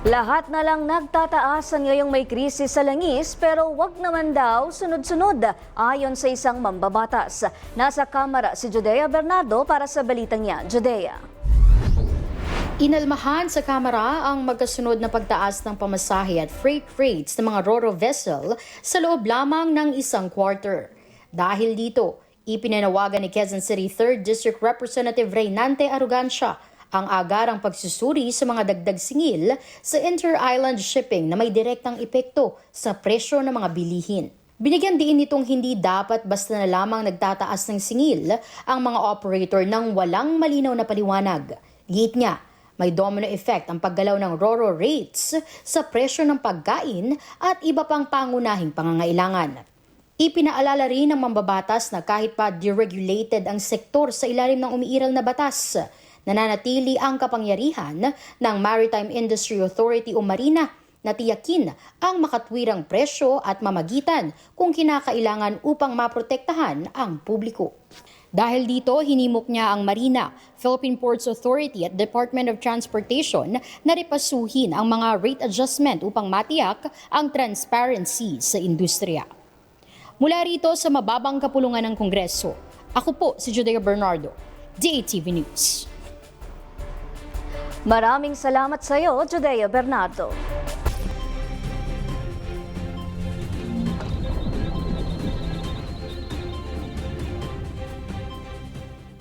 Lahat na lang nagtataasan ngayong may krisis sa langis pero wag naman daw sunod-sunod ayon sa isang mambabatas. Nasa kamera si Judea Bernardo para sa balitang yan. Judea. Inalmahan sa kamera ang magkasunod na pagtaas ng pamasahe at freight rates ng mga ro-ro vessel sa loob lamang ng isang quarter. Dahil dito, ipinanawagan ni Quezon City 3rd District Representative Reynante Arrogancia ang agarang pagsusuri sa mga dagdag singil sa inter-island shipping na may direktang epekto sa presyo ng mga bilihin. Binigyan din nitong hindi dapat basta na lamang nagtataas ng singil ang mga operator ng walang malinaw na paliwanag. Git niya, may domino effect ang paggalaw ng ro-ro rates sa presyo ng pagkain at iba pang pangunahing pangangailangan. Ipinaalala rin ng mambabatas na kahit pa deregulated ang sektor sa ilalim ng umiiral na batas, nananatili ang kapangyarihan ng Maritime Industry Authority o Marina na tiyakin ang makatwirang presyo at mamagitan kung kinakailangan upang maprotektahan ang publiko. Dahil dito, hinimok niya ang Marina, Philippine Ports Authority at Department of Transportation na repasuhin ang mga rate adjustment upang matiyak ang transparency sa industriya. Mula rito sa mababang kapulungan ng Kongreso, ako po si Judea Bernardo, DATV News. Maraming salamat sa iyo, Judea Bernardo.